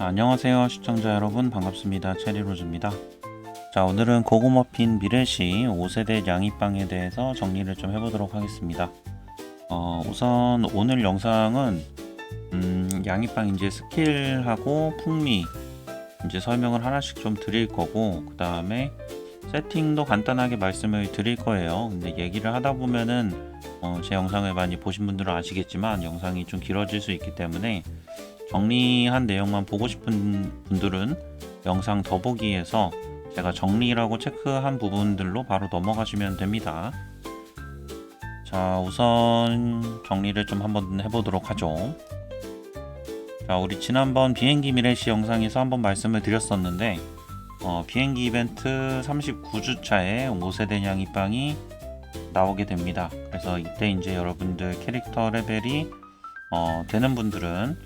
안녕하세요 시청자 여러분, 반갑습니다. 체리로즈입니다. 자, 오늘은 고구머핀 미래시 5세대 양이빵에 대해서 정리를 좀 해보도록 하겠습니다. 우선 오늘 영상은 양이빵 이제 스킬하고 풍미 이제 설명을 하나씩 좀 드릴 거고, 그 다음에 세팅도 간단하게 말씀을 드릴 거예요. 근데 얘기를 하다 보면은 제 영상을 많이 보신 분들은 아시겠지만 영상이 좀 길어질 수 있기 때문에 정리한 내용만 보고 싶은 분들은 영상 더보기에서 제가 정리라고 체크한 부분들로 바로 넘어가시면 됩니다. 자, 우선 정리를 좀 한번 해보도록 하죠. 자, 우리 지난번 비행기 미래시 영상에서 한번 말씀을 드렸었는데 비행기 이벤트 39주차에 5세대 양이빵이 나오게 됩니다. 그래서 이때 이제 여러분들 캐릭터 레벨이 되는 분들은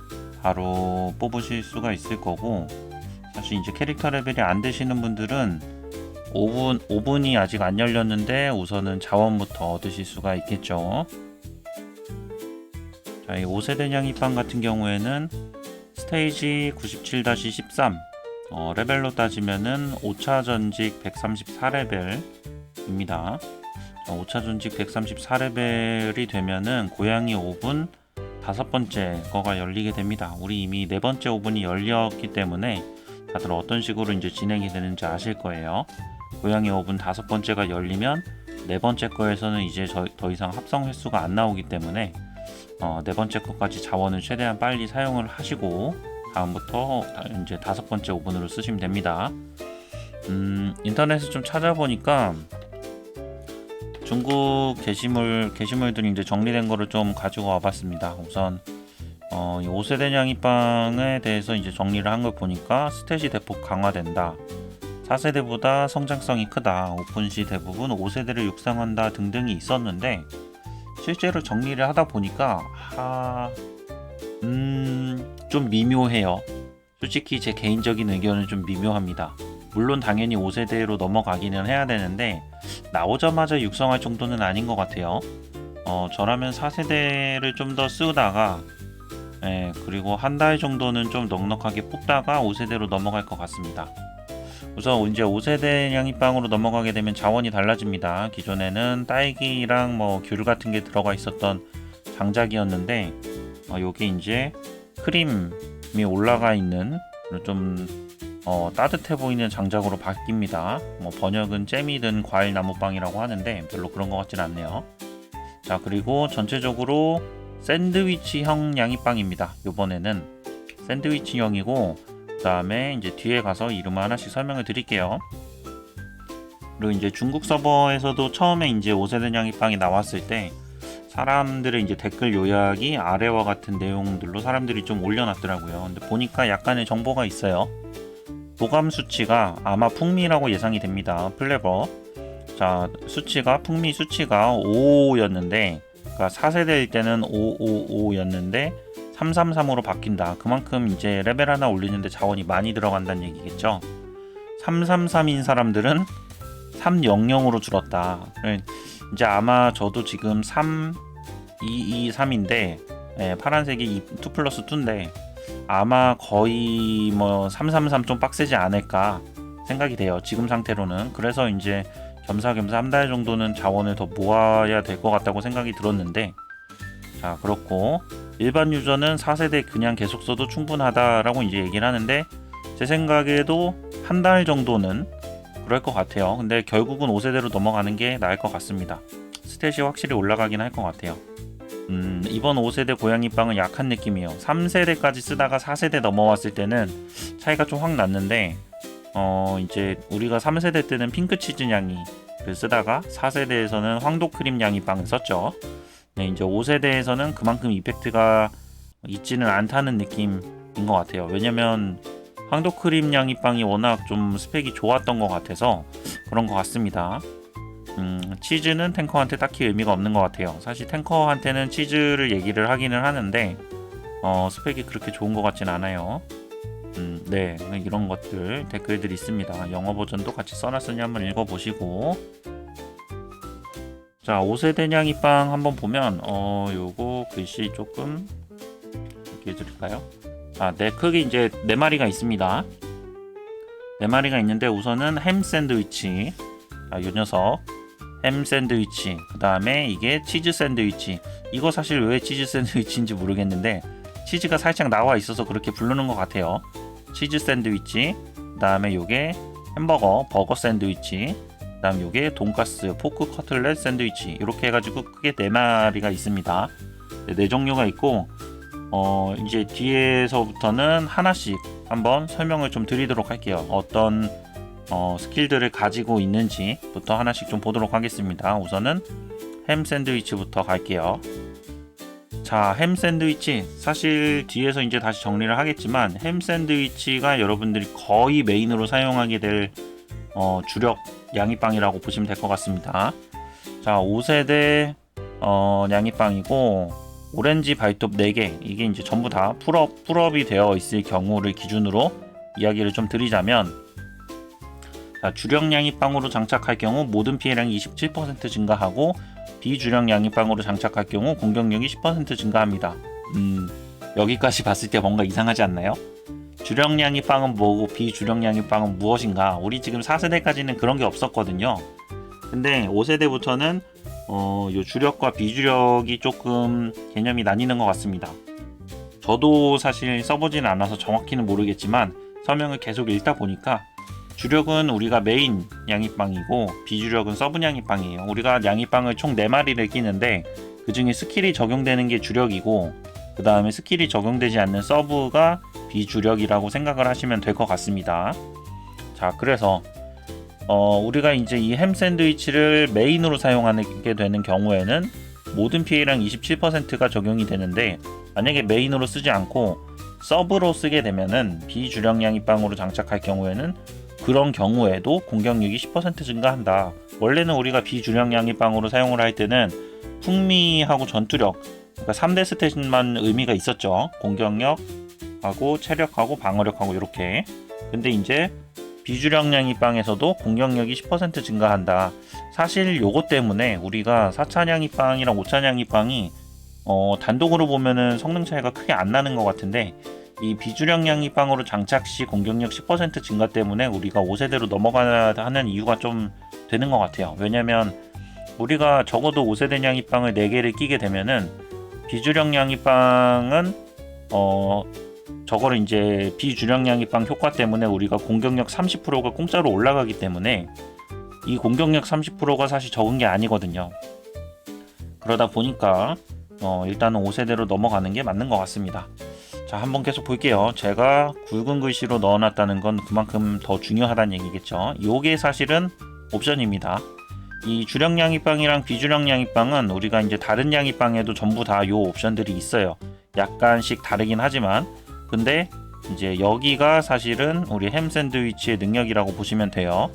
바로 뽑으실 수가 있을 거고, 사실 이제 캐릭터 레벨이 안 되시는 분들은 5분이 아직 안 열렸는데 우선은 자원부터 얻으실 수가 있겠죠. 자, 이 5세대 양이빵 같은 경우에는 스테이지 97-13 레벨로 따지면은 5차 전직 134레벨입니다. 5차 전직 134레벨이 되면은 고양이 5분 5번째 거가 열리게 됩니다. 우리 이미 4번째 5분이 열렸기 때문에 다들 어떤 식으로 이제 진행이 되는지 아실 거예요. 고양이 5분 5번째가 열리면 4번째 거에서는 이제 더 이상 합성 횟수가 안 나오기 때문에 4번째 거까지 자원을 최대한 빨리 사용을 하시고 다음부터 이제 5번째 5분으로 쓰시면 됩니다. 인터넷에 좀 찾아보니까 중국 게시물들이 이제 정리된 거를 좀 가지고 와봤습니다. 우선 이 5세대 양이빵에 대해서 이제 정리를 한 걸 보니까 스탯이 대폭 강화된다, 4세대보다 성장성이 크다, 오픈 시 대부분 5세대를 육성한다 등등이 있었는데, 실제로 정리를 하다 보니까 좀 미묘해요. 솔직히 제 개인적인 의견은 좀 미묘합니다. 물론 당연히 5세대로 넘어가기는 해야 되는데 나오자마자 육성할 정도는 아닌 것 같아요. 저라면 4세대를 좀 더 쓰다가 그리고 한 달 정도는 좀 넉넉하게 뽑다가 5세대로 넘어갈 것 같습니다. 우선 이제 5세대 양이빵으로 넘어가게 되면 자원이 달라집니다. 기존에는 딸기랑 뭐 귤 같은 게 들어가 있었던 장작이었는데 요게 이제 크림이 올라가 있는 좀 따뜻해 보이는 장작으로 바뀝니다. 번역은 잼이든 과일 나무빵이라고 하는데 별로 그런 것 같진 않네요. 자, 그리고 전체적으로 샌드위치형 양이빵입니다. 요번에는 샌드위치형이고, 그 다음에 이제 뒤에 가서 이름을 하나씩 설명을 드릴게요. 그리고 이제 중국 서버에서도 처음에 이제 5세대 양이빵이 나왔을 때 사람들의 이제 댓글 요약이 아래와 같은 내용들로 사람들이 좀 올려놨더라고요. 근데 보니까 약간의 정보가 있어요. 도감 수치가 아마 풍미라고 예상이 됩니다. 플레버. 자, 풍미 수치가 5였는데, 그러니까 4세대일 때는 555였는데 333으로 바뀐다. 그만큼 이제 레벨 하나 올리는데 자원이 많이 들어간다는 얘기겠죠. 333인 사람들은 300으로 줄었다. 이제 아마 저도 지금 3223인데 파란색이 2 플러스 2인데 아마 거의 뭐 333 좀 빡세지 않을까 생각이 돼요. 지금 상태로는. 그래서 이제 겸사겸사 한 달 정도는 자원을 더 모아야 될 것 같다고 생각이 들었는데, 자, 그렇고 일반 유저는 4세대 그냥 계속 써도 충분하다라고 이제 얘기를 하는데, 제 생각에도 한 달 정도는 그럴 것 같아요. 근데 결국은 5세대로 넘어가는 게 나을 것 같습니다. 스탯이 확실히 올라가긴 할 것 같아요. 이번 5세대 고양이빵은 약한 느낌이에요. 3세대까지 쓰다가 4세대 넘어왔을 때는 차이가 좀 확 났는데, 이제 우리가 3세대 때는 핑크치즈 양이를 쓰다가 4세대에서는 황도크림 양이빵을 썼죠. 네, 이제 5세대에서는 그만큼 이펙트가 있지는 않다는 느낌인 것 같아요. 왜냐면 황도크림 양이빵이 워낙 좀 스펙이 좋았던 것 같아서 그런 것 같습니다. 치즈는 탱커한테 딱히 의미가 없는 것 같아요. 사실 탱커한테는 치즈를 얘기를 하기는 하는데 스펙이 그렇게 좋은 것 같진 않아요. 네, 이런 것들 댓글들이 있습니다. 영어 버전도 같이 써놨으니 한번 읽어보시고, 자, 5세대 양이빵 한번 보면 요거 글씨 조금 이렇게 해드릴까요? 자, 크게 이제 4마리가 있습니다. 4마리가 있는데 우선은 햄 샌드위치. 자, 요 녀석. 햄 샌드위치. 그 다음에 이게 치즈 샌드위치. 이거 사실 왜 치즈 샌드위치인지 모르겠는데 치즈가 살짝 나와 있어서 그렇게 부르는 것 같아요. 치즈 샌드위치. 그 다음에 요게 햄버거, 버거 샌드위치. 그 다음 요게 돈가스, 포크 커틀렛 샌드위치. 이렇게 해가지고 크게 4마리가 있습니다. 4종류가 있고 이제 뒤에서부터는 하나씩 한번 설명을 좀 드리도록 할게요. 어떤 스킬들을 가지고 있는지부터 하나씩 좀 보도록 하겠습니다. 우선은 햄 샌드위치부터 갈게요. 자, 햄 샌드위치 사실 뒤에서 이제 다시 정리를 하겠지만 햄 샌드위치가 여러분들이 거의 메인으로 사용하게 될 주력 양이빵이라고 보시면 될 것 같습니다. 자, 5세대 양이빵이고 오렌지 발톱 4개, 이게 이제 전부 다 풀업이 되어 있을 경우를 기준으로 이야기를 좀 드리자면, 자, 주력 양이빵으로 장착할 경우 모든 피해량이 27% 증가하고 비주력 양이빵으로 장착할 경우 공격력이 10% 증가합니다. 여기까지 봤을 때 뭔가 이상하지 않나요? 주력 양이빵은 뭐고 비주력 양이빵은 무엇인가? 우리 지금 4세대까지는 그런 게 없었거든요. 근데 5세대부터는 요 주력과 비주력이 조금 개념이 나뉘는 것 같습니다. 저도 사실 써보지는 않아서 정확히는 모르겠지만 설명을 계속 읽다 보니까 주력은 우리가 메인 양이빵이고 비주력은 서브 양이빵이에요. 우리가 양이빵을 총 4마리를 끼는데 그 중에 스킬이 적용되는 게 주력이고 그 다음에 스킬이 적용되지 않는 서브가 비주력이라고 생각을 하시면 될 것 같습니다. 자, 그래서 우리가 이제 이 햄 샌드위치를 메인으로 사용하게 되는 경우에는 모든 피해량 27%가 적용이 되는데, 만약에 메인으로 쓰지 않고 서브로 쓰게 되면은 비주력 양이빵으로 장착할 경우에는 그런 경우에도 공격력이 10% 증가한다. 원래는 우리가 비주력 양이빵으로 사용을 할 때는 풍미하고 전투력, 그러니까 3대 스탯만 의미가 있었죠. 공격력하고 체력하고 방어력하고 이렇게. 근데 이제 비주력 양이빵에서도 공격력이 10% 증가한다. 사실 요거 때문에 우리가 4찬 양이빵이랑 5찬 양이빵이 단독으로 보면은 성능 차이가 크게 안 나는 것 같은데, 이 비주력 양이빵으로 장착 시 공격력 10% 증가 때문에 우리가 5세대로 넘어가야 하는 이유가 좀 되는 것 같아요. 왜냐면 우리가 적어도 5세대 양이빵을 4개를 끼게 되면은 비주력 양이빵은 저거를 이제 비주력 양이빵 효과 때문에 우리가 공격력 30%가 공짜로 올라가기 때문에 이 공격력 30%가 사실 적은 게 아니거든요. 그러다 보니까 일단은 5세대로 넘어가는 게 맞는 것 같습니다. 자, 한번 계속 볼게요. 제가 굵은 글씨로 넣어놨다는 건 그만큼 더 중요하다는 얘기겠죠. 요게 사실은 옵션입니다. 이 주력 양이빵이랑 비주력 양이빵은 우리가 이제 다른 양이빵에도 전부 다 요 옵션들이 있어요. 약간씩 다르긴 하지만, 근데 이제 여기가 사실은 우리 햄 샌드위치의 능력이라고 보시면 돼요.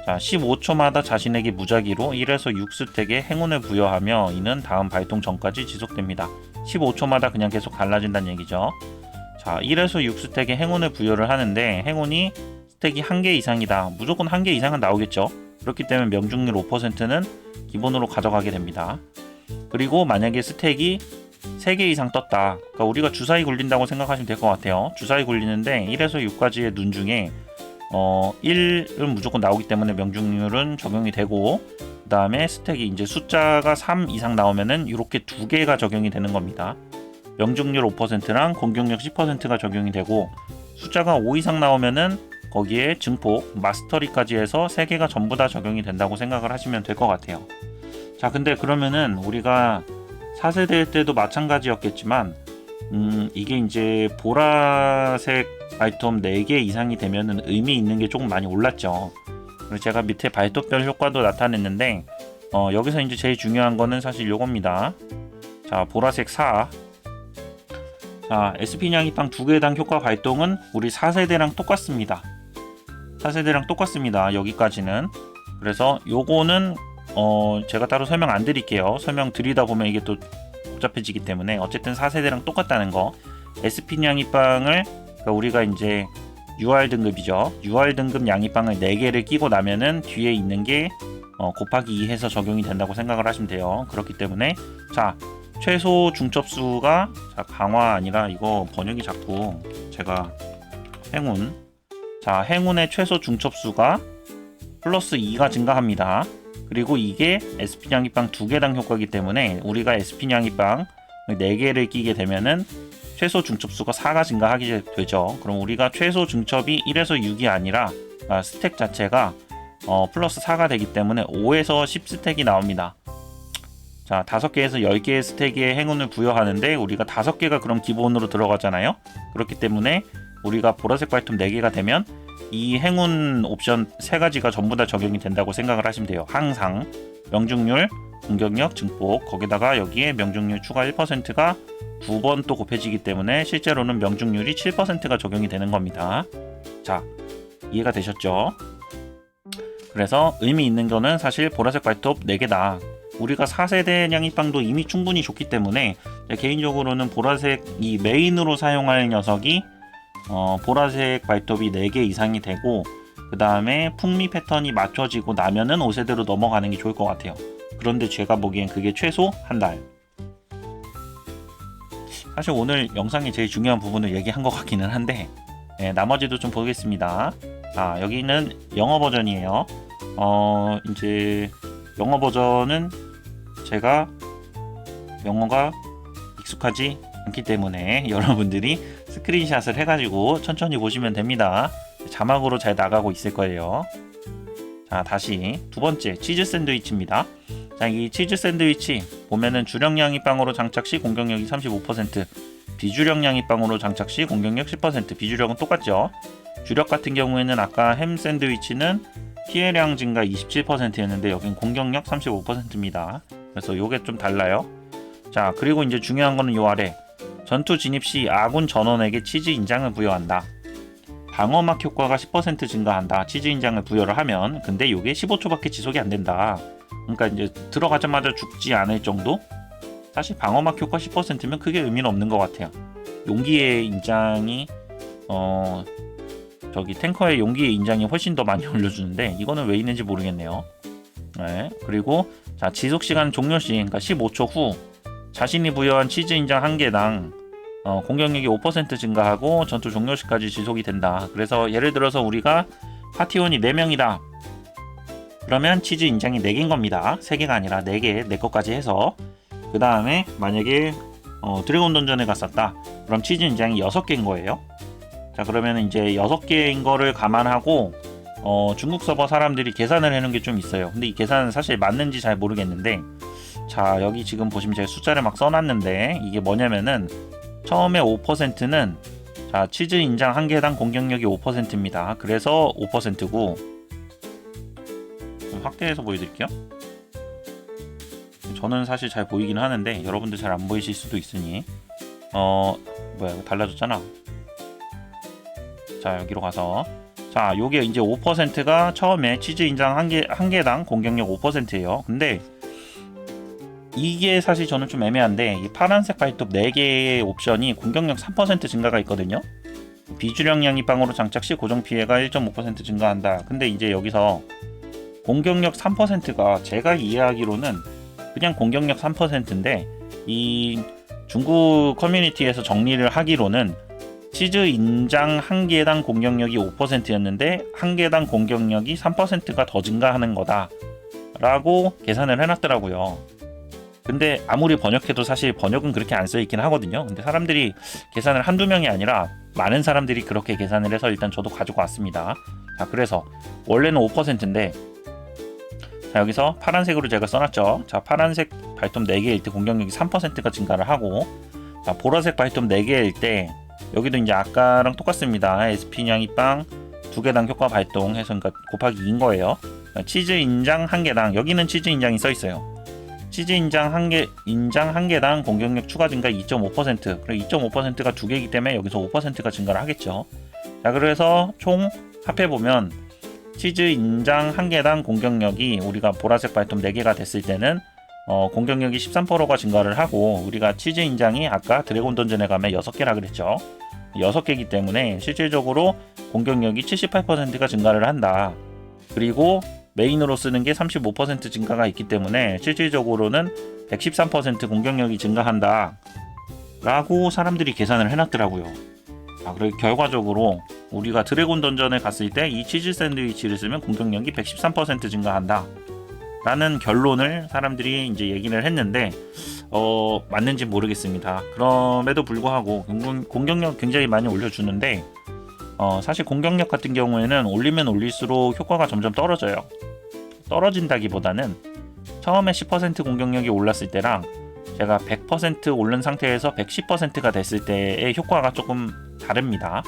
자, 15초마다 자신에게 무작위로 1에서 6스택의 행운을 부여하며 이는 다음 발동 전까지 지속됩니다. 15초마다 그냥 계속 달라진다는 얘기죠. 자, 1에서 6스택의 행운을 부여를 하는데 행운이 스택이 1개 이상이다. 무조건 1개 이상은 나오겠죠. 그렇기 때문에 명중률 5%는 기본으로 가져가게 됩니다. 그리고 만약에 스택이 3개 이상 떴다. 그러니까 우리가 주사위 굴린다고 생각하시면 될 것 같아요. 주사위 굴리는데 1에서 6까지의 눈 중에 1은 무조건 나오기 때문에 명중률은 적용이 되고, 그 다음에 스택이 이제 숫자가 3 이상 나오면은 이렇게 2개가 적용이 되는 겁니다. 명중률 5%랑 공격력 10%가 적용이 되고, 숫자가 5 이상 나오면은 거기에 증폭, 마스터리까지 해서 3개가 전부 다 적용이 된다고 생각을 하시면 될 것 같아요. 자, 근데 그러면은 우리가 4세대 때도 마찬가지였겠지만 이게 이제 보라색 발톱 4개 이상이 되면은 의미 있는 게 조금 많이 올랐죠. 그래서 제가 밑에 발톱별 효과도 나타냈는데 여기서 이제 제일 중요한 거는 사실 요겁니다. 자, 보라색 4. 자, SP 양이빵 2개당 효과 발동은 우리 4세대랑 똑같습니다. 4세대랑 똑같습니다. 여기까지는. 그래서 요거는 제가 따로 설명 안 드릴게요. 설명 드리다 보면 이게 또 복잡해지기 때문에 어쨌든 4세대랑 똑같다는 거. SP 양이빵을 그러니까 우리가 이제 UR 등급이죠. UR 등급 양이빵을 4개를 끼고 나면은 뒤에 있는 게 곱하기 2 해서 적용이 된다고 생각을 하시면 돼요. 그렇기 때문에 자, 최소 중첩수가 자, 강화 아니라 이거 번역이 자꾸 제가 행운 자 행운의 최소 중첩수가 플러스 2가 증가합니다. 그리고 이게 SP 냥이빵 2개당 효과이기 때문에 우리가 SP 냥이빵 4개를 끼게 되면은 최소 중첩수가 4가 증가하게 되죠. 그럼 우리가 최소 중첩이 1에서 6이 아니라 스택 자체가 플러스 4가 되기 때문에 5에서 10 스택이 나옵니다. 자, 5개에서 10개의 스택에 행운을 부여하는데 우리가 5개가 그럼 기본으로 들어가잖아요. 그렇기 때문에 우리가 보라색 발톱 4개가 되면 이 행운 옵션 3가지가 전부 다 적용이 된다고 생각을 하시면 돼요. 항상 명중률, 공격력, 증폭 거기다가 여기에 명중률 추가 1%가 2번 또 곱해지기 때문에 실제로는 명중률이 7%가 적용이 되는 겁니다. 자, 이해가 되셨죠? 그래서 의미 있는 거는 사실 보라색 발톱 4개다. 우리가 4세대 냥이빵도 이미 충분히 좋기 때문에 개인적으로는 보라색 이 메인으로 사용할 녀석이 보라색 발톱이 4개 이상이 되고 그 다음에 풍미 패턴이 맞춰지고 나면은 5세대로 넘어가는 게 좋을 것 같아요. 그런데 제가 보기엔 그게 최소 한 달. 사실 오늘 영상의 제일 중요한 부분을 얘기한 것 같기는 한데 나머지도 좀 보겠습니다. 자, 여기는 영어 버전이에요. 이제 영어 버전은 제가 영어가 익숙하지 않기 때문에 여러분들이 스크린샷을 해가지고 천천히 보시면 됩니다. 자막으로 잘 나가고 있을 거예요. 자, 다시 두 번째 치즈 샌드위치입니다. 자, 이 치즈 샌드위치 보면은 주력 냥이빵으로 장착 시 공격력이 35%, 비주력 냥이빵으로 장착 시 공격력 10%. 비주력은 똑같죠. 주력 같은 경우에는 아까 햄 샌드위치는 피해량 증가 27%였는데 여긴 공격력 35%입니다. 그래서 요게 좀 달라요. 자, 그리고 이제 중요한 거는 요 아래 전투 진입 시 아군 전원에게 치즈 인장을 부여한다. 방어막 효과가 10% 증가한다. 치즈 인장을 부여를 하면. 근데 요게 15초밖에 지속이 안 된다. 그러니까 이제 들어가자마자 죽지 않을 정도? 사실 방어막 효과 10%면 크게 의미는 없는 것 같아요. 용기의 인장이 저기 탱커의 용기의 인장이 훨씬 더 많이 올려주는데 이거는 왜 있는지 모르겠네요. 네, 그리고 자, 지속시간 종료시 그러니까 15초 후 자신이 부여한 치즈 인장 1개당 공격력이 5% 증가하고 전투 종료시까지 지속이 된다. 그래서 예를 들어서 우리가 파티원이 4명이다. 그러면 치즈 인장이 4개인 겁니다. 3개가 아니라 4개, 내 것까지 해서. 그 다음에 만약에 드래곤 던전에 갔었다. 그럼 치즈 인장이 6개인 거예요. 자, 그러면 이제 6개인 거를 감안하고 중국 서버 사람들이 계산을 해놓은 게 좀 있어요. 근데 이 계산은 사실 맞는지 잘 모르겠는데, 자, 여기 지금 보시면 제가 숫자를 막 써놨는데 이게 뭐냐면은 처음에 5%는 자, 치즈 인장 1개당 공격력이 5%입니다. 그래서 5%고 확대해서 보여드릴게요. 저는 사실 잘 보이긴 하는데 여러분들 잘 안 보이실 수도 있으니 뭐야, 달라졌잖아. 자, 여기로 가서 자, 요게 이제 5%가 처음에 치즈 인장 1개당 공격력 5%예요. 근데 이게 사실 저는 좀 애매한데 이 파란색 발톱 4개의 옵션이 공격력 3% 증가가 있거든요. 비주력 냥이빵으로 장착 시 고정 피해가 1.5% 증가한다. 근데 이제 여기서 공격력 3%가 제가 이해하기로는 그냥 공격력 3%인데 이 중국 커뮤니티에서 정리를 하기로는 치즈 인장 1개당 공격력이 5%였는데 1개당 공격력이 3%가 더 증가하는 거다 라고 계산을 해놨더라고요. 근데 아무리 번역해도 사실 번역은 그렇게 안 써있긴 하거든요. 근데 사람들이 계산을 한두 명이 아니라 많은 사람들이 그렇게 계산을 해서 일단 저도 가지고 왔습니다. 자, 그래서 원래는 5%인데 자, 여기서 파란색으로 제가 써놨죠. 자, 파란색 발톱 4개일 때 공격력이 3%가 증가를 하고, 자, 보라색 발톱 4개일 때 여기도 이제 아까랑 똑같습니다. SP 냥이빵 2개당 효과 발동해서 그러니까 곱하기 2인 거예요. 치즈 인장 1개당 여기는 치즈 인장이 써있어요. 치즈 인장 1개당 공격력 추가 증가 2.5%. 그리고 2.5%가 2개이기 때문에 여기서 5%가 증가를 하겠죠. 자, 그래서 총 합해보면 치즈 인장 1개당 공격력이 우리가 보라색 발톱 4개가 됐을 때는 공격력이 13%가 증가를 하고, 우리가 치즈 인장이 아까 드래곤 던전에 가면 6개라 그랬죠. 6개이기 때문에 실질적으로 공격력이 78%가 증가를 한다. 그리고 메인으로 쓰는 게 35% 증가가 있기 때문에 실질적으로는 113% 공격력이 증가한다 라고 사람들이 계산을 해놨더라고요. 그리고 결과적으로 우리가 드래곤 던전에 갔을 때 이 치즈 샌드위치를 쓰면 공격력이 113% 증가한다 라는 결론을 사람들이 이제 얘기를 했는데 맞는지 모르겠습니다. 그럼에도 불구하고 공격력 굉장히 많이 올려주는데 사실 공격력 같은 경우에는 올리면 올릴수록 효과가 점점 떨어져요. 떨어진다기보다는 처음에 10% 공격력이 올랐을 때랑 제가 100% 오른 상태에서 110%가 됐을 때의 효과가 조금 다릅니다.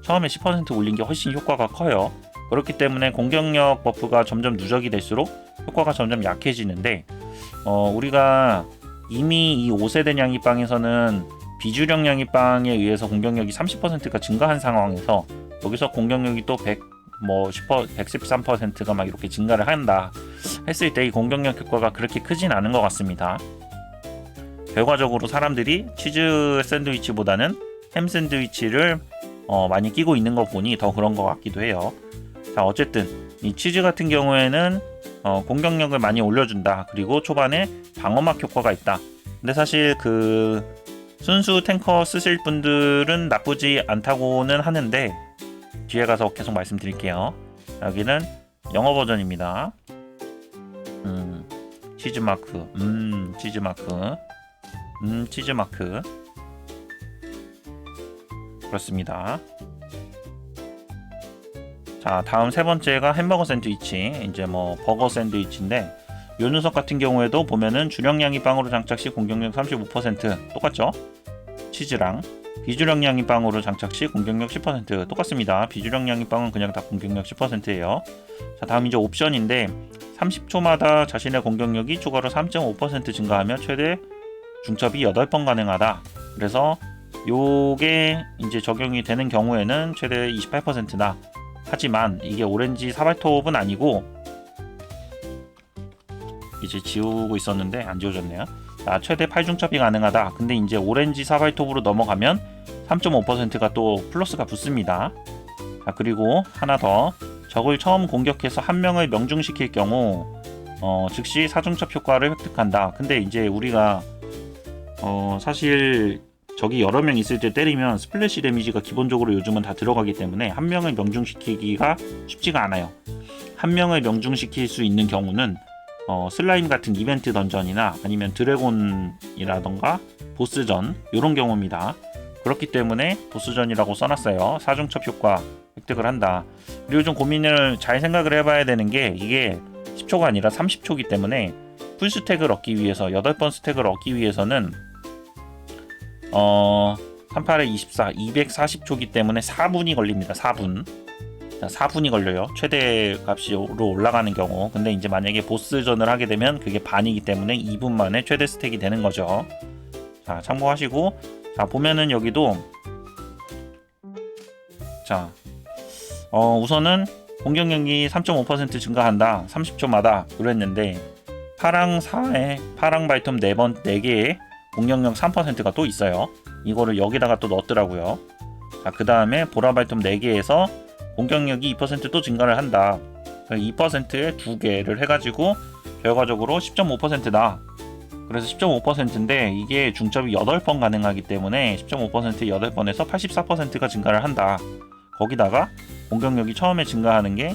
처음에 10% 올린 게 훨씬 효과가 커요. 그렇기 때문에 공격력 버프가 점점 누적이 될수록 효과가 점점 약해지는데 우리가 이미 이 5세대 냥이빵에서는 비주력 냥이빵에 의해서 공격력이 30%가 증가한 상황에서 여기서 공격력이 또 113%가 막 이렇게 증가를 한다 했을 때 이 공격력 효과가 그렇게 크진 않은 것 같습니다. 결과적으로 사람들이 치즈 샌드위치보다는 햄 샌드위치를 많이 끼고 있는 거 보니 더 그런 것 같기도 해요. 자, 어쨌든 이 치즈 같은 경우에는 공격력을 많이 올려준다. 그리고 초반에 방어막 효과가 있다. 근데 사실 그 순수 탱커 쓰실 분들은 나쁘지 않다고는 하는데 뒤에 가서 계속 말씀드릴게요. 여기는 영어 버전입니다. 치즈마크 치즈마크 치즈마크 그렇습니다. 자, 다음 세 번째가 햄버거 샌드위치, 이제 뭐 버거 샌드위치인데 요 녀석 같은 경우에도 보면은 주력량이 빵으로 장착 시 공격력 35% 똑같죠? 치즈랑 비주력량이 빵으로 장착 시 공격력 10% 똑같습니다. 비주력량이 빵은 그냥 다 공격력 10%예요. 자, 다음 이제 옵션인데 30초마다 자신의 공격력이 추가로 3.5% 증가하며 최대 중첩이 8번 가능하다. 그래서 요게 이제 적용이 되는 경우에는 최대 28%다. 하지만 이게 오렌지 사발톱은 아니고 이제 지우고 있었는데 안 지워졌네요. 자, 최대 8중첩이 가능하다. 근데 이제 오렌지 사발톱으로 넘어가면 3.5%가 또 플러스가 붙습니다. 자, 그리고 하나 더, 적을 처음 공격해서 한 명을 명중시킬 경우 즉시 4중첩 효과를 획득한다. 근데 이제 우리가 사실 적이 여러 명 있을 때 때리면 스플래시 데미지가 기본적으로 요즘은 다 들어가기 때문에 한 명을 명중시키기가 쉽지가 않아요. 한 명을 명중시킬 수 있는 경우는 슬라임 같은 이벤트 던전이나 아니면 드래곤이라던가 보스전 이런 경우입니다. 그렇기 때문에 보스전이라고 써놨어요. 4중첩 효과 획득을 한다. 그리고 좀 고민을 잘 생각을 해봐야 되는 게 이게 10초가 아니라 30초이기 때문에 풀 스택을 얻기 위해서 8번 스택을 얻기 위해서는 38에 24, 240초이기 때문에 4분이 걸립니다. 4분. 4분이 걸려요. 최대 값으로 올라가는 경우. 근데 이제 만약에 보스전을 하게 되면 그게 반이기 때문에 2분 만에 최대 스택이 되는 거죠. 자, 참고하시고, 자, 보면은 여기도 자, 우선은 공격력이 3.5% 증가한다. 30초마다 그랬는데 파랑 4에 파랑 발톱 4개에 공격력 3%가 또 있어요. 이거를 여기다가 또 넣었더라고요. 자, 그 다음에 보라 발톱 4개에서 공격력이 2%또 증가를 한다. 2%에 2개를 해가지고 결과적으로 10.5%다. 그래서 10.5%인데 이게 중첩이 8번 가능하기 때문에 10.5%에 8번에서 84%가 증가를 한다. 거기다가 공격력이 처음에 증가하는 게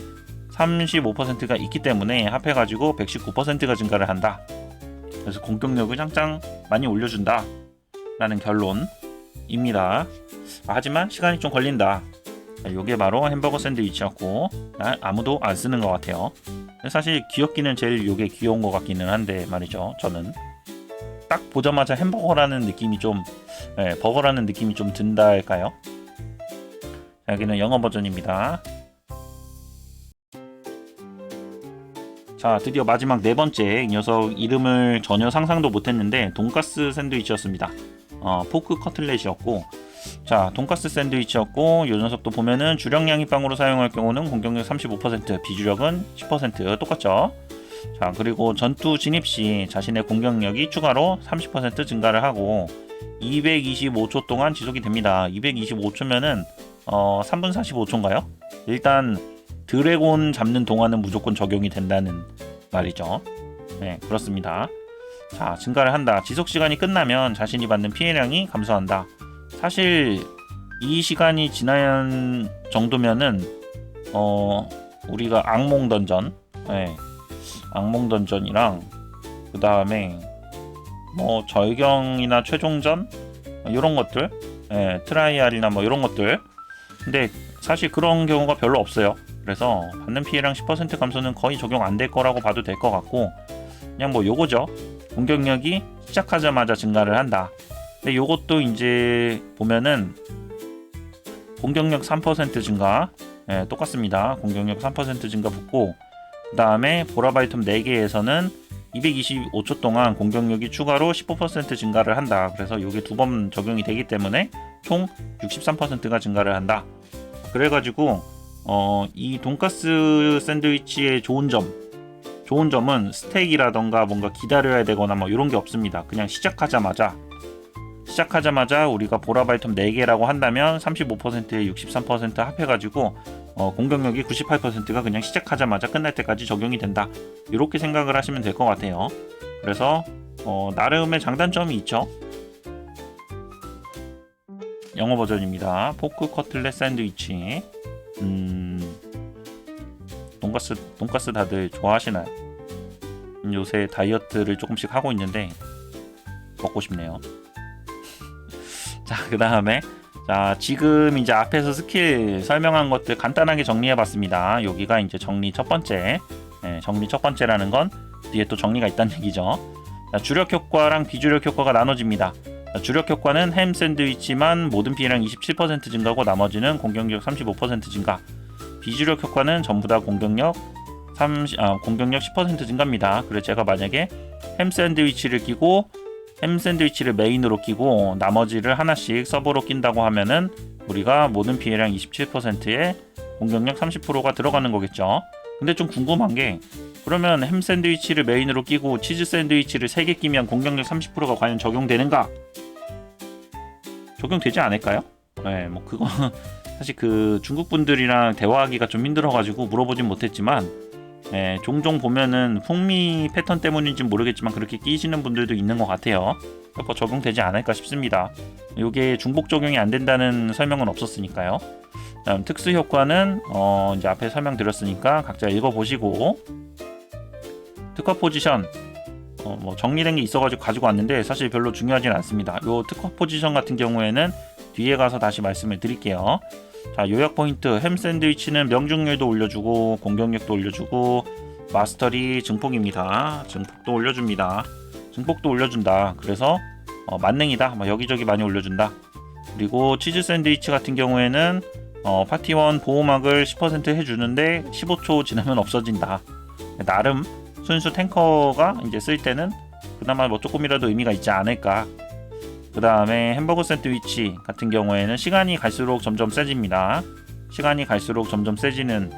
35%가 있기 때문에 합해가지고 119%가 증가를 한다. 그래서 공격력을 짱짱 많이 올려준다 라는 결론입니다. 하지만 시간이 좀 걸린다. 이게 바로 햄버거 샌드위치였고 아무도 안 쓰는 것 같아요. 사실 귀엽기는 제일 이게 귀여운 것 같기는 한데 말이죠. 저는 딱 보자마자 햄버거라는 느낌이 좀 버거라는 느낌이 좀 든다 할까요? 여기는 영어 버전입니다. 자, 드디어 마지막 네 번째, 이 녀석 이름을 전혀 상상도 못했는데 돈가스 샌드위치였습니다. 포크 커틀렛이었고, 자, 돈가스 샌드위치였고, 이 녀석도 보면은 주력량이 빵으로 사용할 경우는 공격력 35%, 비주력은 10% 똑같죠. 자, 그리고 전투 진입 시 자신의 공격력이 추가로 30% 증가를 하고 225초 동안 지속이 됩니다. 225초면은 3분 45초인가요? 일단 드래곤 잡는 동안은 무조건 적용이 된다는 말이죠. 네, 그렇습니다. 자, 증가를 한다. 지속시간이 끝나면 자신이 받는 피해량이 감소한다. 사실 이 시간이 지난 정도면은 우리가 악몽 던전, 악몽 던전이랑 그 다음에 뭐 절경이나 최종전 이런 것들, 트라이알이나 뭐 이런 것들. 근데 사실 그런 경우가 별로 없어요. 그래서 받는 피해량 10% 감소는 거의 적용 안 될 거라고 봐도 될 것 같고, 그냥 뭐 요거죠. 공격력이 시작하자마자 증가를 한다. 근데 요것도 이제 보면은 공격력 3% 증가, 똑같습니다. 공격력 3% 증가 붙고, 그 다음에 보라바이텀 4개에서는 225초 동안 공격력이 추가로 15% 증가를 한다. 그래서 이게 2번 적용이 되기 때문에 총 63%가 증가를 한다. 그래가지고 이 돈가스 샌드위치의 좋은 점은 스테이크라던가 뭔가 기다려야 되거나 뭐 이런 게 없습니다. 그냥 시작하자마자 우리가 보라바이텀 4개라고 한다면 35%에 63% 합해가지고 공격력이 98%가 그냥 시작하자마자 끝날 때까지 적용이 된다. 이렇게 생각을 하시면 될 것 같아요. 그래서 나름의 장단점이 있죠. 영어 버전입니다. 포크 커틀렛 샌드위치. 돈가스 다들 좋아하시나요? 요새 다이어트를 조금씩 하고 있는데 먹고 싶네요. 자, 그 다음에 지금 이제 앞에서 스킬 설명한 것들 간단하게 정리해봤습니다. 여기가 이제 정리 첫 번째. 정리 첫 번째라는 건 뒤에 또 정리가 있다는 얘기죠. 자, 주력 효과랑 비주력 효과가 나눠집니다. 자, 주력 효과는 햄 샌드위치만 모든 피해량 27% 증가고 나머지는 공격력 35% 증가. 비주력 효과는 전부 다 공격력 10% 증가입니다. 그래서 제가 만약에 햄 샌드위치를 메인으로 끼고 나머지를 하나씩 서버로 낀다고 하면은 우리가 모든 피해량 27%에 공격력 30%가 들어가는 거겠죠. 근데 좀 궁금한 게, 그러면 햄 샌드위치를 메인으로 끼고 치즈 샌드위치를 3개 끼면 공격력 30%가 과연 적용되는가? 적용되지 않을까요? 뭐 그거 사실 그 중국 분들이랑 대화하기가 좀 힘들어가지고 물어보진 못했지만, 종종 보면은 풍미 패턴 때문인지 모르겠지만 그렇게 끼시는 분들도 있는 것 같아요. 그래서 적용되지 않을까 싶습니다. 이게 중복 적용이 안 된다는 설명은 없었으니까요. 다음 특수 효과는 이제 앞에 설명드렸으니까 각자 읽어보시고, 특화 포지션 뭐 정리된 게 있어가지고 가지고 왔는데 사실 별로 중요하진 않습니다. 요 특화 포지션 같은 경우에는 뒤에 가서 다시 말씀을 드릴게요. 자, 요약 포인트. 햄 샌드위치는 명중률도 올려주고 공격력도 올려주고 마스터리 증폭입니다. 증폭도 올려줍니다. 증폭도 올려준다. 그래서 만능이다. 뭐 여기저기 많이 올려준다. 그리고 치즈 샌드위치 같은 경우에는 파티원 보호막을 10% 해주는데 15초 지나면 없어진다. 나름 순수 탱커가 이제 쓸 때는 그나마 뭐 조금이라도 의미가 있지 않을까. 그 다음에 햄버거 샌드위치 같은 경우에는 시간이 갈수록 점점 세집니다. 시간이 갈수록 점점 세지는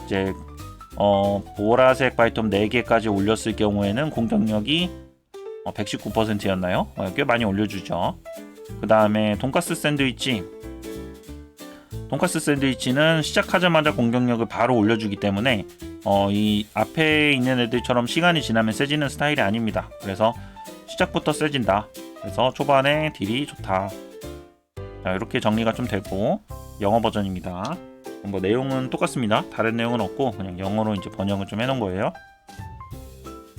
이제 보라색 바이텀 4개까지 올렸을 경우에는 공격력이 119%였나요? 꽤 많이 올려주죠. 그 다음에 돈가스 샌드위치는 시작하자마자 공격력을 바로 올려주기 때문에 이 앞에 있는 애들처럼 시간이 지나면 세지는 스타일이 아닙니다. 그래서 시작부터 세진다. 그래서 초반에 딜이 좋다. 자, 이렇게 정리가 좀 되고, 영어 버전입니다. 뭐 내용은 똑같습니다. 다른 내용은 없고 그냥 영어로 이제 번역을 좀 해놓은 거예요.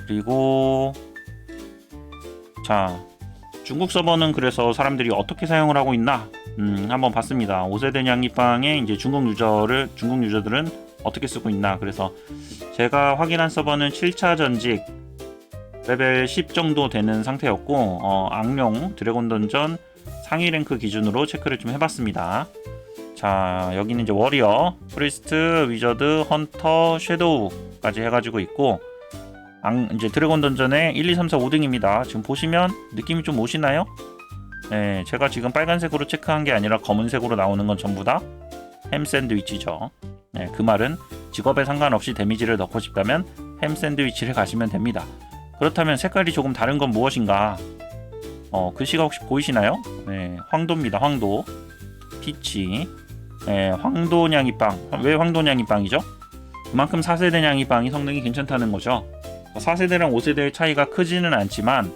그리고 자, 중국 서버는 그래서 사람들이 어떻게 사용을 하고 있나 한번 봤습니다. 5세대 냥이빵의 이제 중국 유저들은 어떻게 쓰고 있나. 그래서 제가 확인한 서버는 7차 전직 레벨 10 정도 되는 상태였고, 악룡 드래곤 던전 상위 랭크 기준으로 체크를 좀 해봤습니다. 자, 여기는 이제 워리어, 프리스트, 위저드, 헌터, 섀도우까지 해가지고 있고, 이제 드래곤 던전의 1, 2, 3, 4, 5등입니다. 지금 보시면 느낌이 좀 오시나요? 네, 제가 지금 빨간색으로 체크한 게 아니라 검은색으로 나오는 건 전부 다 햄 샌드위치죠. 네, 그 말은 직업에 상관없이 데미지를 넣고 싶다면 햄 샌드위치를 가시면 됩니다. 그렇다면 색깔이 조금 다른 건 무엇인가? 글씨가 혹시 보이시나요? 네, 황도입니다. 황도. 피치. 네, 황도 냥이빵. 왜 황도 냥이빵이죠? 그만큼 4세대 냥이빵이 성능이 괜찮다는 거죠. 4세대랑 5세대의 차이가 크지는 않지만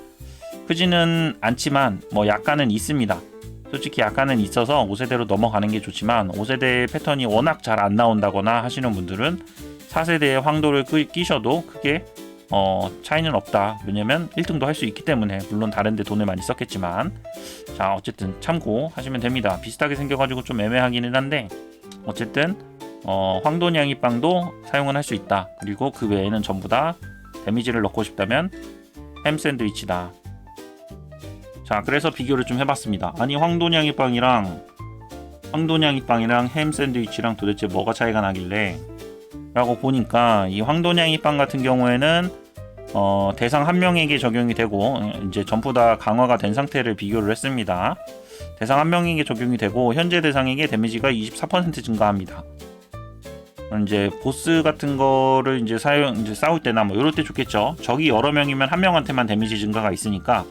크지는 않지만 뭐 약간은 있습니다. 솔직히 약간은 있어서 5세대로 넘어가는 게 좋지만 5세대 패턴이 워낙 잘 안 나온다거나 하시는 분들은 4세대에 황도를 끼셔도 크게 차이는 없다. 왜냐면 1등도 할 수 있기 때문에. 물론 다른데 돈을 많이 썼겠지만, 자 어쨌든 참고하시면 됩니다. 비슷하게 생겨가지고 좀 애매하기는 한데 어쨌든 황도냥이빵도 사용은 할 수 있다. 그리고 그 외에는 전부 다 데미지를 넣고 싶다면 햄 샌드위치다. 자 그래서 비교를 좀 해봤습니다. 아니 황도냥이빵이랑 햄 샌드위치랑 도대체 뭐가 차이가 나길래 라고 보니까, 이 황도냥이빵 같은 경우에는 대상 한 명에게 적용이 되고 이제 전부 다 강화가 된 상태를 비교를 했습니다. 대상 한 명에게 적용이 되고 현재 대상에게 데미지가 24% 증가합니다. 이제 보스 같은 거를 이제 싸울 때나 뭐 이럴 때 좋겠죠. 적이 여러 명이면 한 명한테만 데미지 증가가 있으니까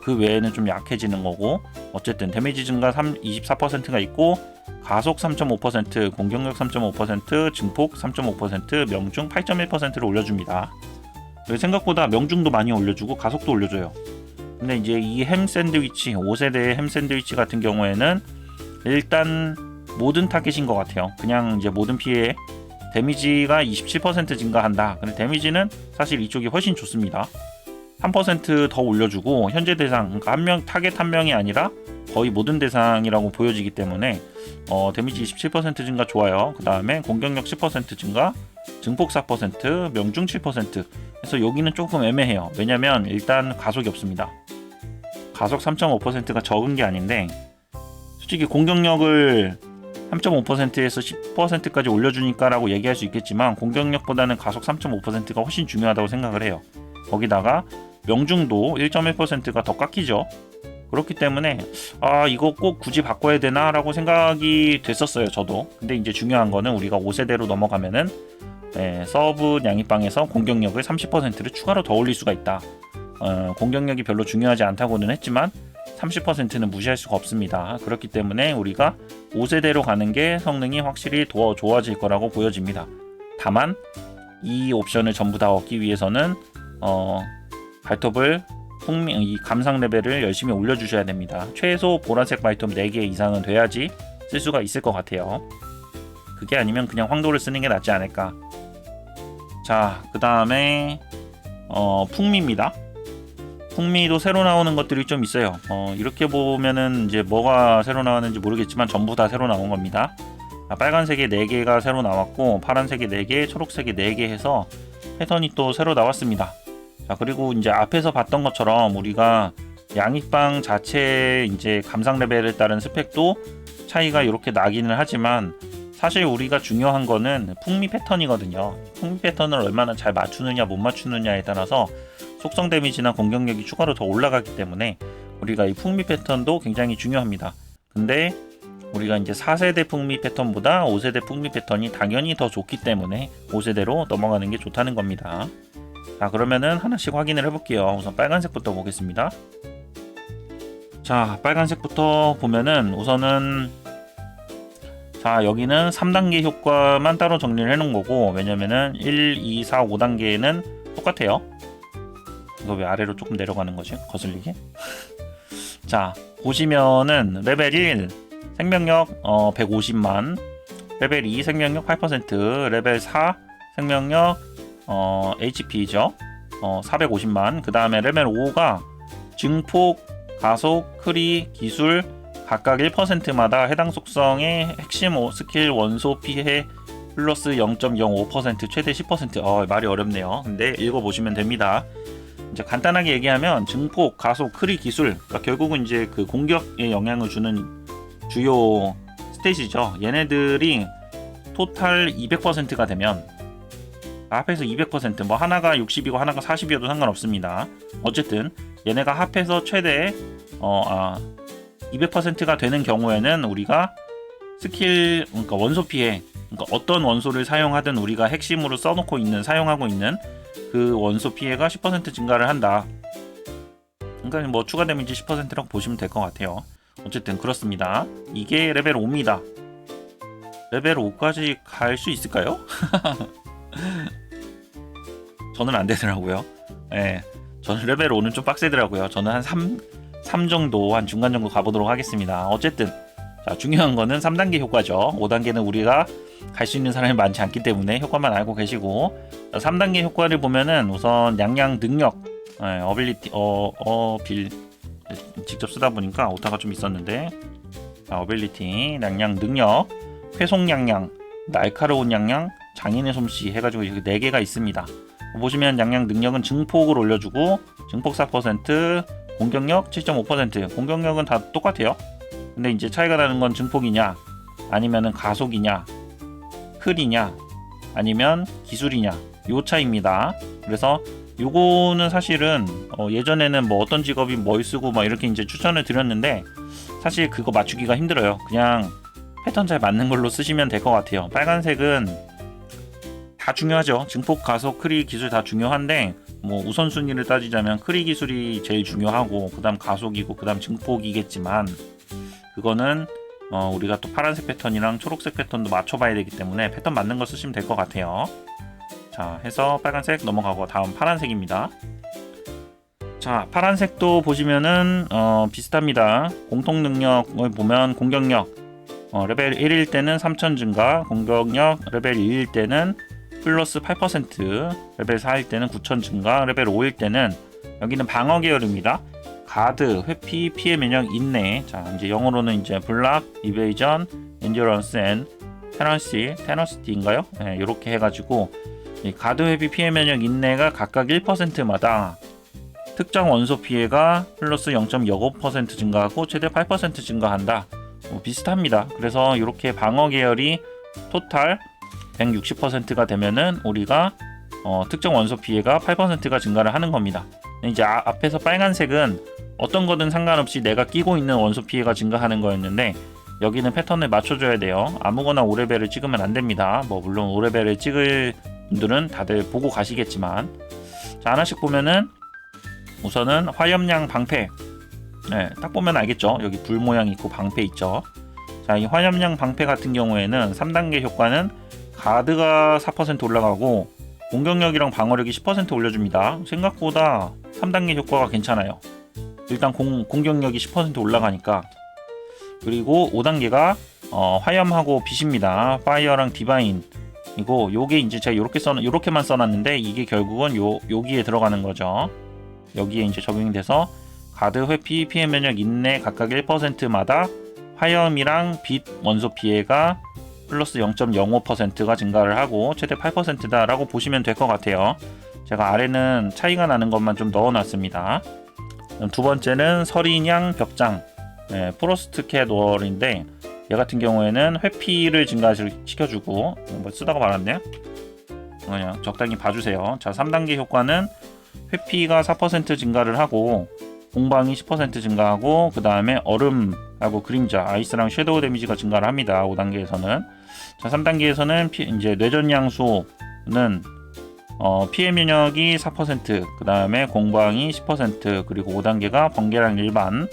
그 외에는 좀 약해지는 거고, 어쨌든 데미지 증가 24%가 있고 가속 3.5%, 공격력 3.5%, 증폭 3.5%, 명중 8.1%를 올려줍니다. 생각보다 명중도 많이 올려주고 가속도 올려줘요. 근데 이제 이 햄 샌드위치, 5세대의 햄 샌드위치 같은 경우에는 일단 모든 타겟인 것 같아요. 그냥 이제 모든 피해 데미지가 27% 증가한다. 근데 데미지는 사실 이쪽이 훨씬 좋습니다. 3% 더 올려주고 현재 대상, 그러니까 타겟 한 명이 아니라 거의 모든 대상이라고 보여지기 때문에 데미지 27% 증가 좋아요. 그 다음에 공격력 10% 증가, 증폭 4%, 명중 7%. 그래서 여기는 조금 애매해요. 왜냐면 일단 가속이 없습니다. 가속 3.5%가 적은 게 아닌데, 솔직히 공격력을 3.5%에서 10%까지 올려주니까 라고 얘기할 수 있겠지만 공격력보다는 가속 3.5%가 훨씬 중요하다고 생각을 해요. 거기다가 명중도 1.1%가 더 깎이죠. 그렇기 때문에 이거 꼭 굳이 바꿔야 되나 라고 생각이 됐었어요, 저도. 근데 이제 중요한 거는 우리가 5세대로 넘어가면은 서브 냥이빵에서 공격력을 30%를 추가로 더 올릴 수가 있다. 공격력이 별로 중요하지 않다고는 했지만 30%는 무시할 수가 없습니다. 그렇기 때문에 우리가 5세대로 가는 게 성능이 확실히 더 좋아질 거라고 보여집니다. 다만 이 옵션을 전부 다 얻기 위해서는 발톱을 이 감상 레벨을 열심히 올려주셔야 됩니다. 최소 보라색 발톱 4개 이상은 돼야지 쓸 수가 있을 것 같아요. 그게 아니면 그냥 황도를 쓰는 게 낫지 않을까. 자, 그 다음에 풍미입니다. 풍미도 새로 나오는 것들이 좀 있어요. 이렇게 보면은 이제 뭐가 새로 나왔는지 모르겠지만 전부 다 새로 나온 겁니다. 빨간색에 4개가 새로 나왔고 파란색에 4개, 초록색에 4개 해서 패턴이 또 새로 나왔습니다. 자, 그리고 이제 앞에서 봤던 것처럼 우리가 양이빵 자체 이제 감상 레벨에 따른 스펙도 차이가 이렇게 나기는 하지만 사실 우리가 중요한 거는 풍미 패턴이거든요. 풍미 패턴을 얼마나 잘 맞추느냐 못 맞추느냐에 따라서 속성 데미지나 공격력이 추가로 더 올라가기 때문에 우리가 이 풍미 패턴도 굉장히 중요합니다. 근데 우리가 이제 4세대 풍미 패턴보다 5세대 풍미 패턴이 당연히 더 좋기 때문에 5세대로 넘어가는 게 좋다는 겁니다. 자, 그러면은 하나씩 확인을 해볼게요. 우선 빨간색부터 보겠습니다. 자, 빨간색부터 보면은 우선은 자, 여기는 3단계 효과만 따로 정리를 해놓은 거고, 왜냐면은 1, 2, 4, 5단계는 똑같아요. 이거 왜 아래로 조금 내려가는 거지? 거슬리게? 자, 보시면은 레벨 1 생명력 150만, 레벨 2 생명력 8%, 레벨 4 생명력 HP죠. 450만. 그 다음에 레벨 5가 증폭, 가속, 크리, 기술 각각 1%마다 해당 속성의 핵심 스킬 원소 피해 플러스 0.05% 최대 10%. 말이 어렵네요. 근데 읽어보시면 됩니다. 이제 간단하게 얘기하면 증폭, 가속, 크리, 기술, 그러니까 결국은 이제 그 공격에 영향을 주는 주요 스탯이죠. 얘네들이 토탈 200%가 되면 합해서 200%, 뭐 하나가 60이고 하나가 40이어도 상관없습니다. 어쨌든 얘네가 합해서 최대 200%가 되는 경우에는 우리가 스킬, 그러니까 원소 피해, 그러니까 어떤 원소를 사용하든 우리가 핵심으로 써놓고 있는, 사용하고 있는 그 원소 피해가 10% 증가를 한다. 그러니까 뭐 추가 데미지 10%라고 보시면 될 것 같아요. 어쨌든 그렇습니다. 이게 레벨 5입니다. 레벨 5까지 갈 수 있을까요? 저는 안 되더라고요. 네. 저는 레벨 5는 좀 빡세더라고요. 저는 한 3 정도, 한 중간 정도 가보도록 하겠습니다. 어쨌든 자, 중요한 거는 3단계 효과죠. 5단계는 우리가 갈 수 있는 사람이 많지 않기 때문에 효과만 알고 계시고, 자, 3단계 효과를 보면은 우선 양양 능력, 어빌리티, 직접 쓰다 보니까 오타가 좀 있었는데, 자, 어빌리티, 양양 능력, 회속 양양, 날카로운 양양, 장인의 솜씨 해가지고 여기 4개가 있습니다. 보시면 양양 능력은 증폭을 올려주고, 증폭 4%, 공격력 7.5%, 공격력은 다 똑같아요. 근데 이제 차이가 나는 건 증폭이냐, 아니면은 가속이냐, 클이냐, 아니면 기술이냐, 요 차이입니다. 그래서 요거는 사실은 예전에는 뭐 어떤 직업이 뭘 쓰고 막 이렇게 이제 추천을 드렸는데, 사실 그거 맞추기가 힘들어요. 그냥 패턴 잘 맞는 걸로 쓰시면 될 것 같아요. 빨간색은 다 중요하죠. 증폭, 가속, 크리 기술 다 중요한데, 뭐 우선순위를 따지자면 크리 기술이 제일 중요하고, 그 다음 가속이고, 그 다음 증폭이겠지만, 그거는 우리가 또 파란색 패턴이랑 초록색 패턴도 맞춰봐야 되기 때문에 패턴 맞는 거 쓰시면 될 것 같아요. 자, 해서 빨간색 넘어가고 다음 파란색입니다. 자, 파란색도 보시면은 비슷합니다. 공통 능력을 보면 공격력 레벨 1일 때는 3000 증가, 공격력 레벨 2일 때는 플러스 8%, 레벨 4일 때는 9000 증가, 레벨 5일 때는 여기는 방어 계열입니다. 가드, 회피, 피해 면역, 인내. 자, 이제 영어로는 이제 블락, 이베이전, 엔듀런스 앤 테너시티인가요? 네, 이렇게 해가지고 이 가드, 회피, 피해 면역, 인내가 각각 1%마다 특정 원소 피해가 플러스 0.05% 증가하고 최대 8% 증가한다. 비슷합니다. 그래서 이렇게 방어 계열이 토탈 160%가 되면은 우리가 특정 원소 피해가 8%가 증가를 하는 겁니다. 이제 앞에서 빨간색은 어떤 거든 상관없이 내가 끼고 있는 원소 피해가 증가하는 거였는데, 여기는 패턴을 맞춰줘야 돼요. 아무거나 5레벨을 찍으면 안 됩니다. 뭐 물론 5레벨을 찍을 분들은 다들 보고 가시겠지만, 자, 하나씩 보면은 우선은 화염량 방패. 네, 딱 보면 알겠죠. 여기 불 모양 있고 방패 있죠. 자, 이 화염량 방패 같은 경우에는 3단계 효과는 가드가 4% 올라가고 공격력이랑 방어력이 10% 올려줍니다. 생각보다 3단계 효과가 괜찮아요. 일단 공격력이 10% 올라가니까. 그리고 5단계가 화염하고 빛입니다. 파이어랑 디바인. 이거 요게 이제 제가 요렇게만 써놨는데, 이게 결국은 여기에 들어가는 거죠. 여기에 이제 적용이 돼서 가드, 회피, 피해 면역, 인내 각각 1%마다 화염이랑 빛 원소 피해가 플러스 0.05%가 증가를 하고 최대 8%다라고 보시면 될 것 같아요. 제가 아래는 차이가 나는 것만 좀 넣어놨습니다. 두 번째는 서린양 벽장, 프로스트 캣월인데, 얘 같은 경우에는 회피를 증가시켜주고, 뭐 쓰다가 말았네요. 그냥 적당히 봐주세요. 자, 3단계 효과는 회피가 4% 증가를 하고 공방이 10% 증가하고, 그 다음에 얼음하고 그림자, 아이스랑 섀도우 데미지가 증가를 합니다. 5단계에서는. 자, 3단계에서는 이제 뇌전양수는 피해 면역이 4%, 그 다음에 공방이 10%, 그리고 5단계가 번개랑 일반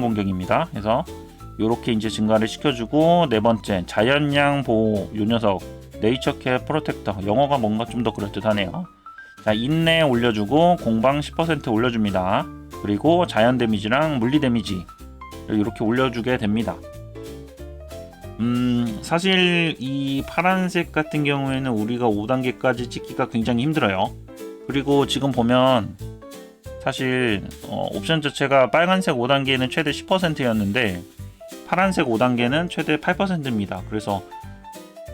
공격입니다. 그래서 이렇게 이제 증가를 시켜주고, 네 번째 자연양 보호, 요 녀석 네이처케어 프로텍터, 영어가 뭔가 좀 더 그럴듯하네요. 자, 인내 올려주고 공방 10% 올려줍니다. 그리고 자연 데미지랑 물리 데미지 이렇게 올려주게 됩니다. 사실 이 파란색 같은 경우에는 우리가 5단계까지 찍기가 굉장히 힘들어요. 그리고 지금 보면 사실 옵션 자체가 빨간색 5단계는 최대 10%였는데 파란색 5단계는 최대 8%입니다. 그래서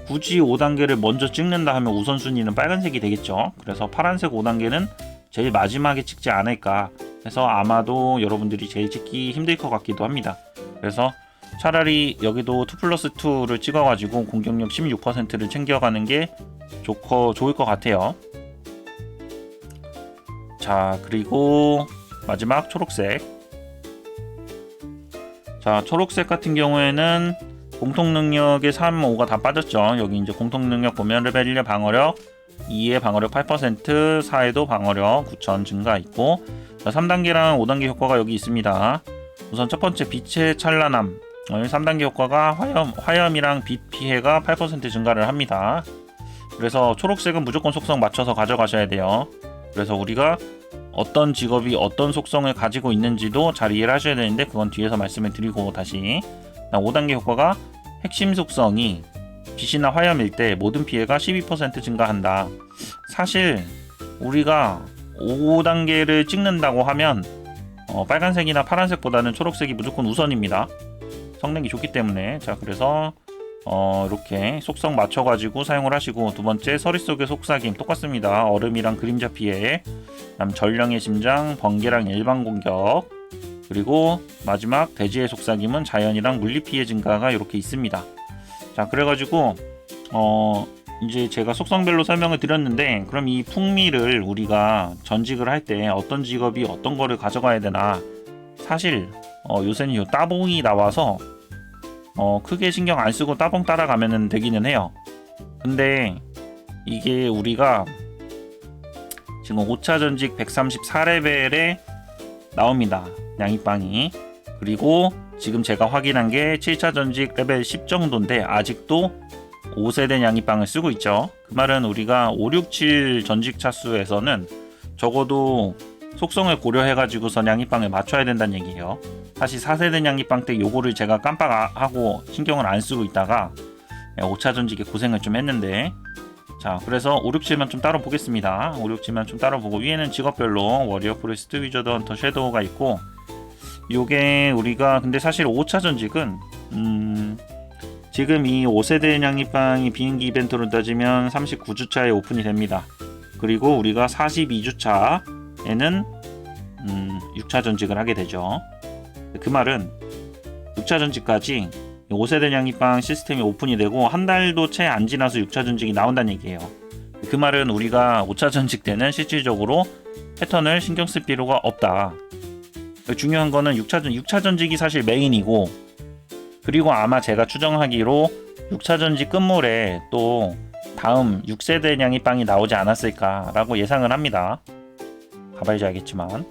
굳이 5단계를 먼저 찍는다 하면 우선순위는 빨간색이 되겠죠. 그래서 파란색 5단계는 제일 마지막에 찍지 않을까 해서 아마도 여러분들이 제일 찍기 힘들 것 같기도 합니다. 그래서 차라리 여기도 2+2를 찍어가지고 공격력 16%를 챙겨가는 게 좋을 것 같아요. 자, 그리고 마지막 초록색. 자, 초록색 같은 경우에는 공통능력의 3, 5가 다 빠졌죠. 여기 이제 공통능력 보면 레벨 1의 방어력, 2의 방어력 8%, 4에도 방어력 9000 증가 있고, 자, 3단계랑 5단계 효과가 여기 있습니다. 우선 첫 번째 빛의 찬란함, 3단계 효과가 화염이랑 빛 피해가 8% 증가를 합니다. 그래서 초록색은 무조건 속성 맞춰서 가져가셔야 돼요. 그래서 우리가 어떤 직업이 어떤 속성을 가지고 있는지도 잘 이해를 하셔야 되는데 그건 뒤에서 말씀을 드리고 다시 5단계 효과가 핵심 속성이 빛이나 화염일 때 모든 피해가 12% 증가한다. 사실 우리가 5단계를 찍는다고 하면 빨간색이나 파란색보다는 초록색이 무조건 우선입니다. 성능이 좋기 때문에. 자, 그래서 이렇게 속성 맞춰가지고 사용을 하시고, 두 번째 서리 속의 속삭임 똑같습니다. 얼음이랑 그림자 피해, 그다음 전령의 심장, 번개랑 일반 공격, 그리고 마지막 대지의 속삭임은 자연이랑 물리 피해 증가가 이렇게 있습니다. 자, 그래가지고 이제 제가 속성별로 설명을 드렸는데, 그럼 이 풍미를 우리가 전직을 할 때 어떤 직업이 어떤 거를 가져가야 되나, 사실 요새는 요 따봉이 나와서 크게 신경 안 쓰고 따봉 따라가면 되기는 해요. 근데 이게 우리가 지금 5차 전직 134레벨에 나옵니다, 냥이빵이. 그리고 지금 제가 확인한 게 7차 전직 레벨 10 정도인데 아직도 5세대 냥이빵을 쓰고 있죠. 그 말은 우리가 5, 6, 7 전직 차수에서는 적어도 속성을 고려해가지고서 냥이빵을 맞춰야 된다는 얘기예요. 사실 4세대 냥이빵 때 요거를 제가 깜빡하고 신경을 안 쓰고 있다가 5차 전직에 고생을 좀 했는데, 자, 그래서 5, 6, 7만 좀 따로 보겠습니다. 5, 6, 7만 좀 따로 보고, 위에는 직업별로 워리어, 프리스트, 위저드, 헌터, 섀도우가 있고, 요게 우리가 근데 사실 5차 전직은 지금 이 5세대 냥이빵이 비행기 이벤트로 따지면 39주차에 오픈이 됩니다. 그리고 우리가 42주차에는 6차 전직을 하게 되죠. 그 말은 6차 전직까지 5세대 냥이빵 시스템이 오픈이 되고 한 달도 채 안 지나서 6차 전직이 나온다는 얘기예요. 그 말은 우리가 5차 전직 때는 실질적으로 패턴을 신경 쓸 필요가 없다. 중요한 거는 6차 전직이 사실 메인이고, 그리고 아마 제가 추정하기로 6차 전직 끝물에 또 다음 6세대 냥이빵이 나오지 않았을까라고 예상을 합니다. 가봐야지 알겠지만.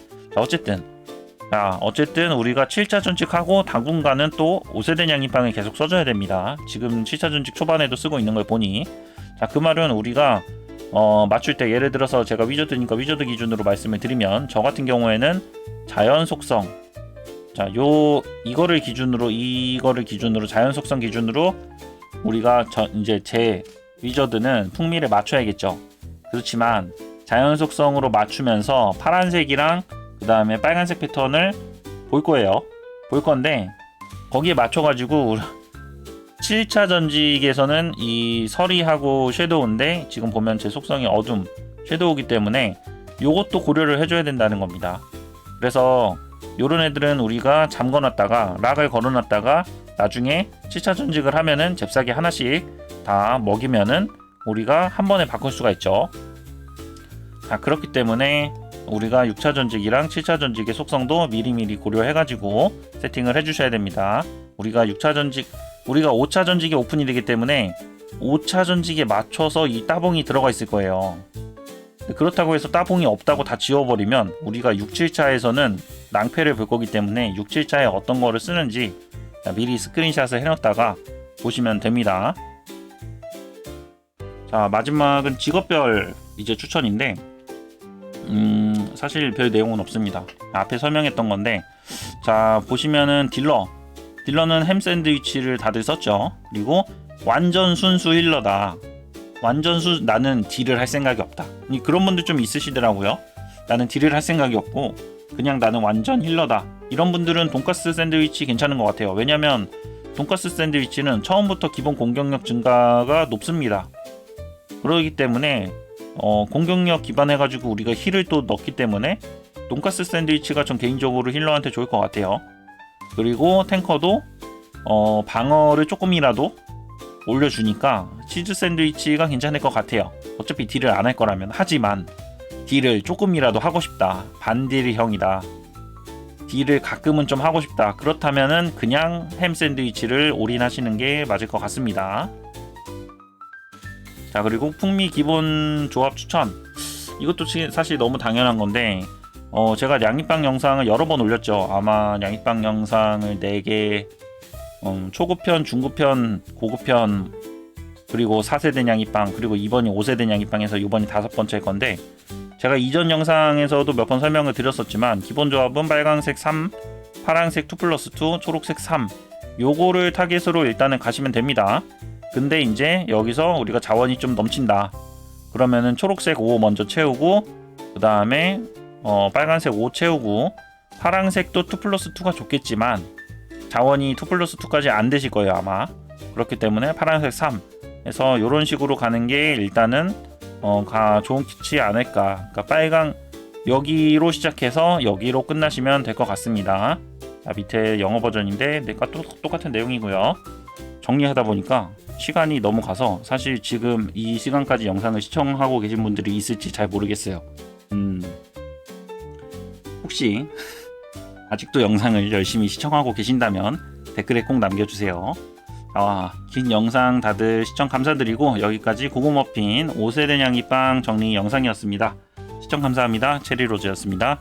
자, 어쨌든 우리가 7차 전직하고 당분간은 또 5세대 냥이빵을 계속 써줘야 됩니다. 지금 7차 전직 초반에도 쓰고 있는 걸 보니. 자, 그 말은 우리가 맞출 때, 예를 들어서 제가 위저드니까 위저드 기준으로 말씀을 드리면, 저 같은 경우에는 자연 속성, 자, 이거를 기준으로 자연 속성 기준으로 우리가 이제 제 위저드는 풍미를 맞춰야겠죠. 그렇지만 자연 속성으로 맞추면서 파란색이랑 그 다음에 빨간색 패턴을 볼 건데, 거기에 맞춰가지고 7차 전직에서는 이 서리하고 섀도우인데, 지금 보면 제 속성이 어둠 섀도우이기 때문에 요것도 고려를 해줘야 된다는 겁니다. 그래서 요런 애들은 우리가 잠궈놨다가 락을 걸어놨다가 나중에 7차 전직을 하면은 잽싸게 하나씩 다 먹이면은 우리가 한 번에 바꿀 수가 있죠. 자, 그렇기 때문에 우리가 6차 전직이랑 7차 전직의 속성도 미리미리 고려해가지고 세팅을 해주셔야 됩니다. 우리가 5차 전직이 오픈이 되기 때문에 5차 전직에 맞춰서 이 따봉이 들어가 있을 거예요. 그렇다고 해서 따봉이 없다고 다 지워버리면 우리가 6, 7차에서는 낭패를 볼 거기 때문에 6, 7차에 어떤 거를 쓰는지 미리 스크린샷을 해놨다가 보시면 됩니다. 자, 마지막은 직업별 이제 추천인데, 사실 별 내용은 없습니다. 앞에 설명했던 건데, 자, 보시면은 딜러는 햄 샌드위치를 다들 썼죠. 그리고 완전 순수 힐러다. 나는 딜을 할 생각이 없다. 그런 분들 좀 있으시더라고요. 나는 딜을 할 생각이 없고 그냥 나는 완전 힐러다. 이런 분들은 돈가스 샌드위치 괜찮은 것 같아요. 왜냐면 돈가스 샌드위치는 처음부터 기본 공격력 증가가 높습니다. 그렇기 때문에 공격력 기반해가지고 우리가 힐을 또 넣기 때문에 돈가스 샌드위치가 전 개인적으로 힐러한테 좋을 것 같아요. 그리고 탱커도 방어를 조금이라도 올려주니까 치즈 샌드위치가 괜찮을 것 같아요. 어차피 딜을 안 할 거라면. 하지만 딜을 조금이라도 하고 싶다, 반딜형이다, 딜을 가끔은 좀 하고 싶다, 그렇다면은 그냥 햄 샌드위치를 올인하시는 게 맞을 것 같습니다. 자, 그리고 풍미 기본 조합 추천, 이것도 사실 너무 당연한 건데, 제가 냥이빵 영상을 여러 번 올렸죠. 아마 냥이빵 영상을 4개, 초급편, 중급편, 고급편, 그리고 4세대 냥이빵, 그리고 이번이 5세대 냥이빵에서 이번이 5번째일 건데, 제가 이전 영상에서도 몇 번 설명을 드렸었지만 기본 조합은 빨강색 3, 파란색 2+2, 초록색 3 요거를 타겟으로 일단은 가시면 됩니다. 근데 이제 여기서 우리가 자원이 좀 넘친다 그러면은 초록색 5 먼저 채우고 그 다음에 빨간색 5 채우고 파란색도 2+2가 좋겠지만 자원이 2+2까지 안 되실 거예요 아마. 그렇기 때문에 파란색 3 해서 이런 식으로 가는 게 일단은 좋지 않을까. 그러니까 빨강 여기로 시작해서 여기로 끝나시면 될 것 같습니다. 자, 밑에 영어 버전인데 내가 똑같은 내용이고요. 정리하다 보니까 시간이 너무 가서 사실 지금 이 시간까지 영상을 시청하고 계신 분들이 있을지 잘 모르겠어요. 혹시 아직도 영상을 열심히 시청하고 계신다면 댓글에 꼭 남겨주세요. 긴 영상 다들 시청 감사드리고 여기까지 고구머핀 5세대 냥이빵 정리 영상이었습니다. 시청 감사합니다. 체리로즈였습니다.